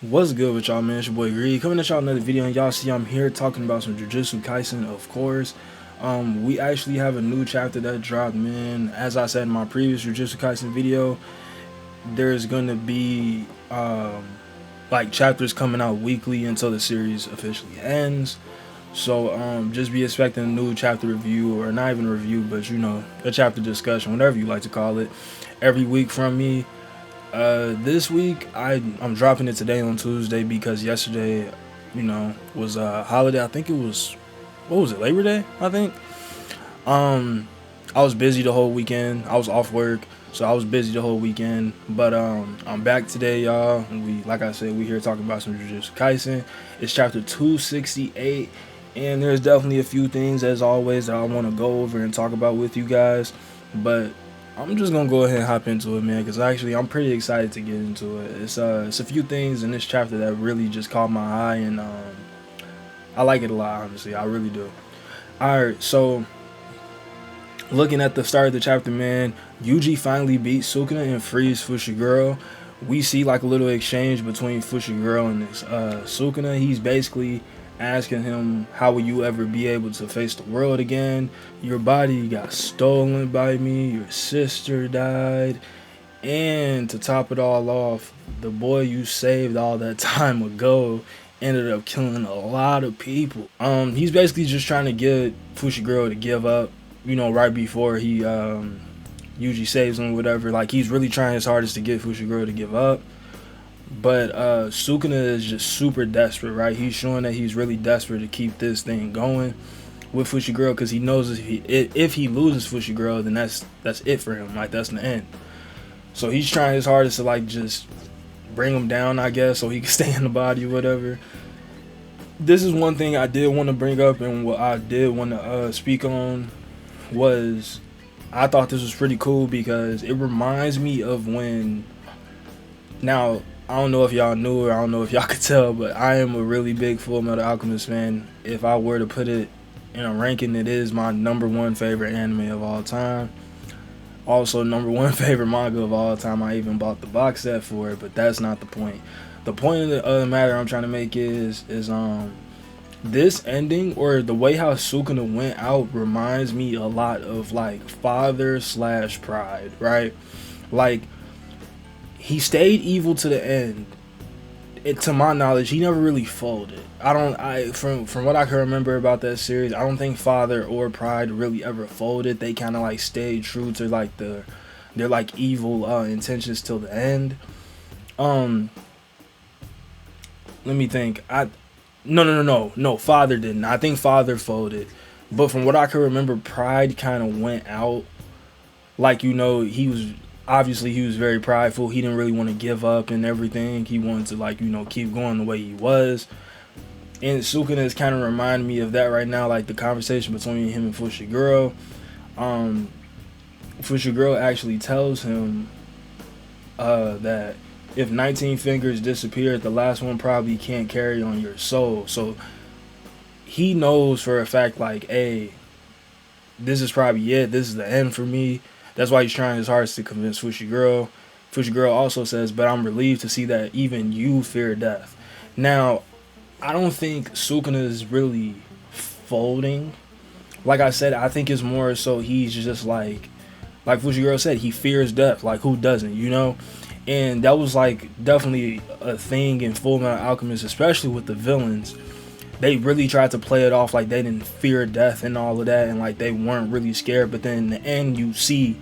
What's good with y'all, man? It's your boy Greed coming at y'all another video, and y'all see I'm here talking about some Jujutsu Kaisen, of course. We actually have a new chapter that dropped, man. As I said in my previous Jujutsu Kaisen video, there's gonna be like chapters coming out weekly until the series officially ends. So just be expecting a new chapter review, or not even a review, but a chapter discussion, whatever you like to call it, every week from me. This week I'm dropping it today on Tuesday because yesterday, was a holiday. I think it was, what was it, Labor Day, I think. Um I was busy the whole weekend. I was off work, so I was busy the whole weekend. But I'm back today, y'all. Like I said, we here talking about some Jujutsu Kaisen. It's chapter 268, and there's definitely a few things, as always, that I want to go over and talk about with you guys. But I'm just gonna go ahead and hop into it, man, because actually I'm pretty excited to get into it. It's a few things in this chapter that really just caught my eye, and I like it a lot, honestly. I really do. All right, so looking at the start of the chapter, man, Yuji finally beats Sukuna and frees Fushiguro. We see like a little exchange between Fushiguro and this Sukuna. He's basically asking him, how will you ever be able to face the world again? Your body got stolen by me, your sister died, and to top it all off, the boy you saved all that time ago ended up killing a lot of people. He's basically just trying to get Fushiguro to give up, right before he Yuji saves him, whatever. Like, he's really trying his hardest to get Fushiguro to give up. But Sukuna is just super desperate, right? He's showing that he's really desperate to keep this thing going with Fushiguro, because he knows if he loses Fushiguro, then that's it for him. Like, that's the end. So he's trying his hardest to like just bring him down, I guess, so he can stay in the body or whatever. This is one thing I did want to bring up, and what I did want to speak on was, I thought this was pretty cool because it reminds me of when, now, I don't know if y'all knew, or I don't know if y'all could tell, but I am a really big Full Metal Alchemist fan. If I were to put it in a ranking, it is my #1 favorite anime of all time. Also, #1 favorite manga of all time. I even bought the box set for it, but that's not the point. The point of the matter I'm trying to make is this ending, or the way how Sukuna went out, reminds me a lot of like Father / Pride, right? Like, he stayed evil to the end. To my knowledge, he never really folded. From what I can remember about that series, I don't think Father or Pride really ever folded. They kind of like stayed true to like their like evil intentions till the end. Let me think. No. Father didn't. I think Father folded, but from what I can remember, Pride kind of went out. Like, he was very prideful. He didn't really want to give up and everything. He wanted to like, keep going the way he was. And Sukuna is kind of reminding me of that right now, like the conversation between him and Fushiguro. Fushiguro actually tells him that if 19 fingers disappeared, the last one probably can't carry on your soul. So he knows for a fact, like, hey, this is probably it. This is the end for me. That's why he's trying his hardest to convince Fushiguro. Fushiguro also says, but I'm relieved to see that even you fear death. Now, I don't think Sukuna is really folding. Like I said, I think it's more so he's just like Fushiguro said, he fears death. Like, who doesn't, And that was like definitely a thing in Full Metal Alchemist, especially with the villains. They really tried to play it off like they didn't fear death and all of that, and like they weren't really scared. But then in the end, you see,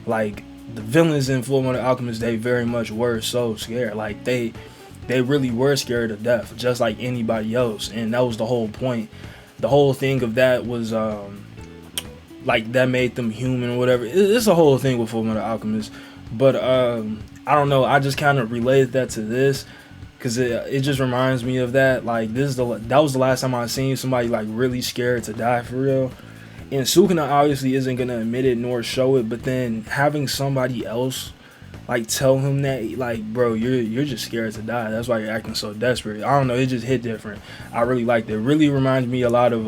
like, the villains in Full Metal Alchemist, they very much were so scared. Like, they really were scared of death, just like anybody else. And that was the whole point. The whole thing of that was like, that made them human or whatever. It's a whole thing with Full Metal Alchemist. But I don't know. I just kind of related that to this, because it just reminds me of that. Like, that was the last time I seen somebody like really scared to die for real. And Sukuna obviously isn't gonna admit it nor show it, but then having somebody else like tell him that, like, bro, you're just scared to die. That's why you're acting so desperate. I don't know. It just hit different. I really liked it. It really reminds me a lot of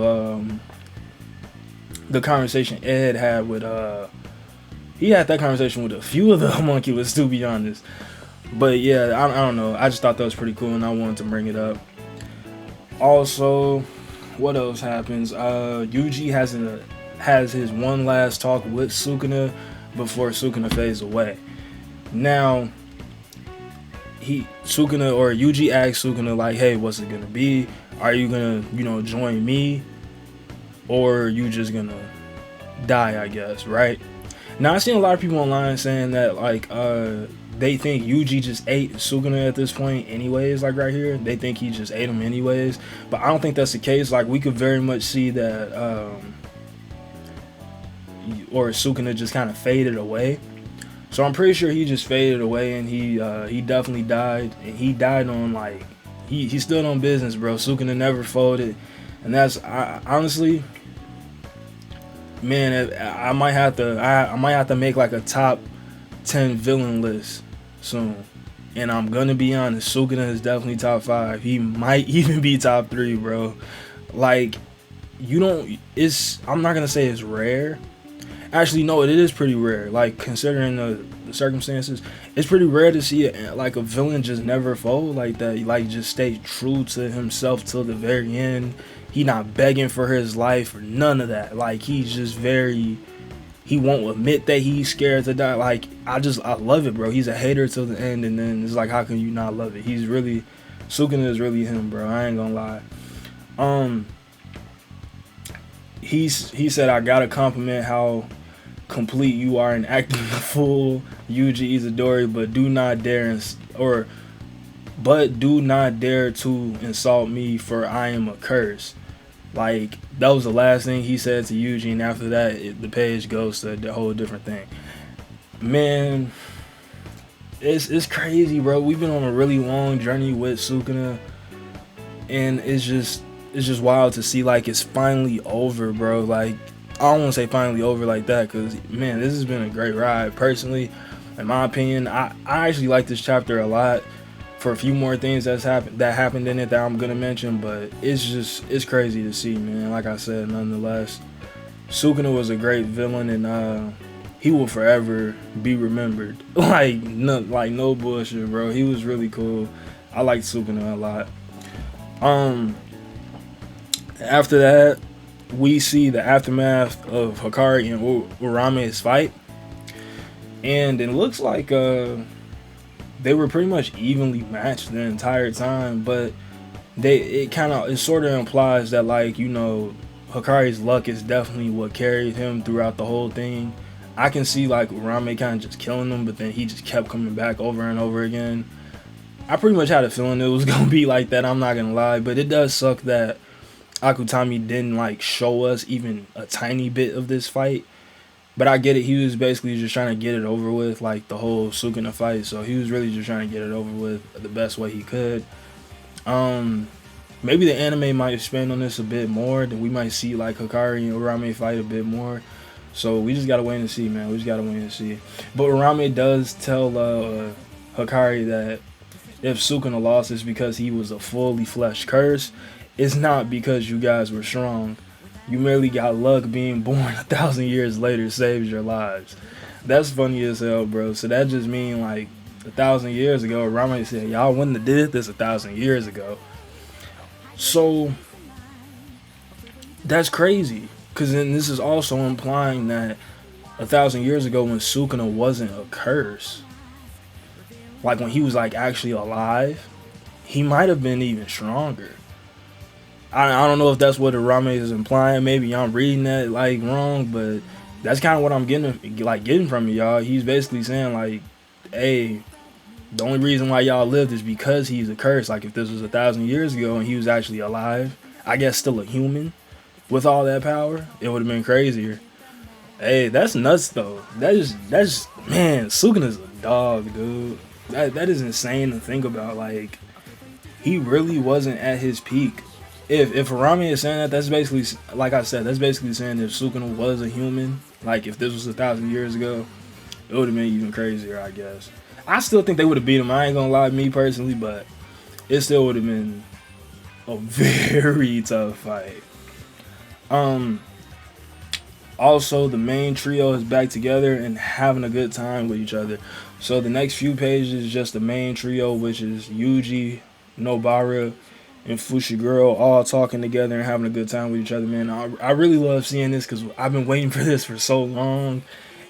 the conversation Ed had with he had that conversation with a few of the homunculus, to be honest. But yeah, I don't know. I just thought that was pretty cool, and I wanted to bring it up. Also, what else happens? Yuji has his one last talk with Sukuna before Sukuna fades away. Now, Sukuna or Yuji asks Sukuna like, "Hey, what's it gonna be? Are you gonna, join me, or are you just gonna die? I guess, right?" Now, I've seen a lot of people online saying that like, they think Yuji just ate Sukuna at this point, anyways. Like right here, they think he just ate him anyways. But I don't think that's the case. Like we could very much see that, or Sukuna just kind of faded away. So I'm pretty sure he just faded away, and he definitely died, and he died on like he stood on business, bro. Sukuna never folded, and that's honestly, man, I might have to make like a top 10 villain list soon, and I'm gonna be honest, Sukuna is definitely top 5. He might even be top 3, bro. Like I'm not gonna say it's rare. Actually, no, it is pretty rare. Like considering the circumstances, it's pretty rare to see like a villain just never fold like that. Like just stay true to himself till the very end. He not begging for his life or none of that. Like he's just he won't admit that he's scared to die. Like I love it, bro. He's a hater till the end, and then it's like, how can you not love it? Sukuna is really him, bro. I ain't gonna lie. He said, "I gotta compliment how complete you are in acting the fool, Yuji Izadori, but do not dare to insult me, for I am a curse." Like that was the last thing he said to Yuji, and after that, the page goes to the whole different thing. Man, it's crazy, bro. We've been on a really long journey with Sukuna, and it's just wild to see like it's finally over, bro. Like I don't want to say finally over like that, because man, this has been a great ride. Personally, in my opinion, I actually like this chapter a lot for a few more things that happened in it that I'm gonna mention, but it's crazy to see, man. Like I said, nonetheless, Sukuna was a great villain, and he will forever be remembered. Like no bullshit, bro. He was really cool. I liked Sukuna a lot. After that, we see the aftermath of Hikari and Urame's fight, and it looks like they were pretty much evenly matched the entire time, but it sort of implies that, like, Hikari's luck is definitely what carried him throughout the whole thing. I can see like Urame kind of just killing him, but then he just kept coming back over and over again. I pretty much had a feeling it was gonna be like that, I'm not gonna lie, but it does suck that Akutami didn't like show us even a tiny bit of this fight. But I get it, he was basically just trying to get it over with, like the whole Sukuna fight, so he was really just trying to get it over with the best way he could. Maybe the anime might expand on this a bit more, then we might see like Hikari and Urame fight a bit more. So we just gotta wait and see, man. We just gotta wait and see. But Urame does tell Hikari that if Sukuna lost, it's because he was a fully fleshed curse. It's not because you guys were strong. You merely got luck. Being born 1,000 years later saves your lives. That's funny as hell, bro. So that just means like 1,000 years ago, Urame said, y'all wouldn't have did this 1,000 years ago. So that's crazy. Because then this is also implying that 1,000 years ago, when Sukuna wasn't a curse, like when he was like actually alive, he might have been even stronger. I don't know if that's what Urame is implying. Maybe I'm reading that like wrong, but that's kind of what I'm getting from it, y'all. He's basically saying like, hey, the only reason why y'all lived is because he's a curse. Like if this was 1,000 years ago and he was actually alive, I guess still a human with all that power, it would have been crazier. Hey, that's nuts though. That's man, Sukuna's a dog, dude. That is insane to think about. Like he really wasn't at his peak. If Urame is saying that, that's basically, like I said, that's basically saying if Sukuna was a human, like if this was 1,000 years ago, it would have been even crazier, I guess. I still think they would have beat him. I ain't gonna lie, me personally, but it still would have been a very tough fight. Also, the main trio is back together and having a good time with each other. So the next few pages is just the main trio, which is Yuji, Nobara, and Fushiguro all talking together and having a good time with each other, man. I really love seeing this because I've been waiting for this for so long.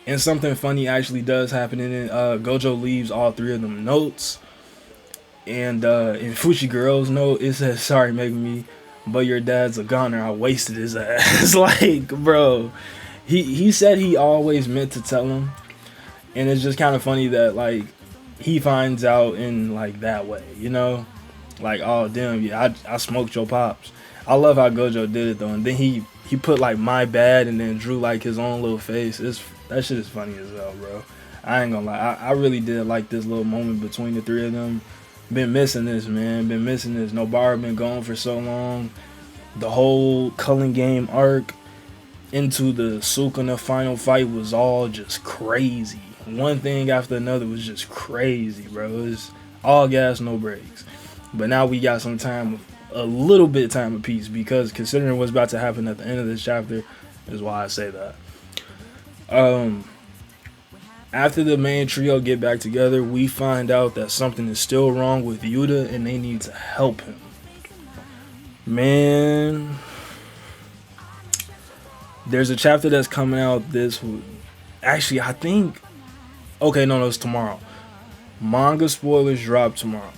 And something funny actually does happen in it. Gojo leaves all three of them notes. And in Fushiguro's note, it says, "Sorry, Megumi, but your dad's a goner. I wasted his ass." Like, bro, he said he always meant to tell him. And it's just kind of funny that, like, he finds out in, like, that way, you know? Like, oh, damn, yeah, I smoked your pops. I love how Gojo did it, though. And then he put, like, my bad and then drew, like, his own little face. That shit is funny as hell, bro. I ain't gonna lie. I really did like this little moment between the three of them. Been missing this, man. Been missing this. Nobara been gone for so long. The whole Culling Game arc into the Sukuna final fight was all just crazy. One thing after another was just crazy, bro. It was all gas, no brakes. But now we got some time, a little bit of time of peace, because considering what's about to happen at the end of this chapter is why I say that. After the main trio get back together, we find out that something is still wrong with Yuta and they need to help him. Man, there's a chapter that's coming out this week. Actually, I think, okay, no, it's tomorrow. Manga spoilers drop tomorrow.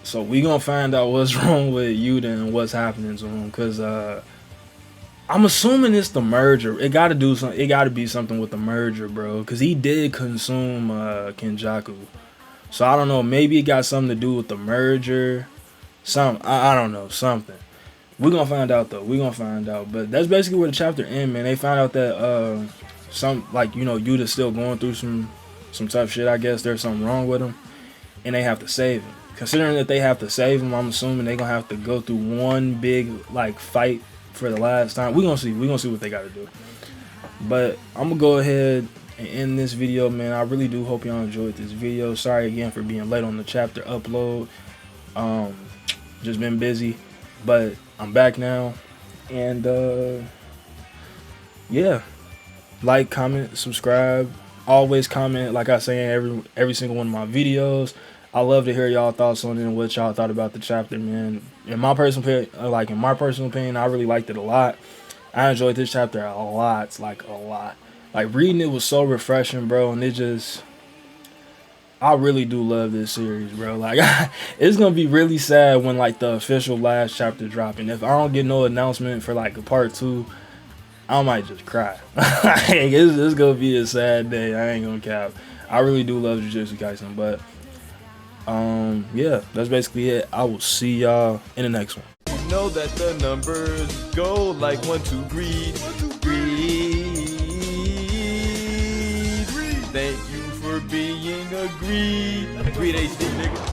So we gonna find out what's wrong with Yuta and what's happening to him, cause I'm assuming it's the merger. It gotta be something with the merger, bro. Cause he did consume Kenjaku. So I don't know. Maybe it got something to do with the merger. I don't know. Something. We're gonna find out though. We're gonna find out. But that's basically where the chapter ends, man. They found out that Yuta's still going through some tough shit. I guess there's something wrong with him, and they have to save him. Considering that they have to save him, I'm assuming they're gonna have to go through one big like fight for the last time. We're gonna see what they gotta do. But I'm gonna go ahead and end this video, man. I really do hope y'all enjoyed this video. Sorry again for being late on the chapter upload. Just been busy, but I'm back now. And yeah, like, comment, subscribe. Always comment, like I say in every single one of my videos. I love to hear y'all thoughts on it and what y'all thought about the chapter, man. In my personal opinion, I really liked it a lot. I enjoyed this chapter a lot, like a lot. Like, reading it was so refreshing, bro, and I really do love this series, bro. Like, it's gonna be really sad when like the official last chapter drop, and if I don't get no announcement for like a part 2, I might just cry. It's gonna be a sad day. I ain't gonna cap. I really do love Jujutsu Kaisen, but yeah, that's basically it. I will see y'all in the next one. Know that the numbers go like 1, 2, greed. Thank you for being a greed. Greed HD, nigga.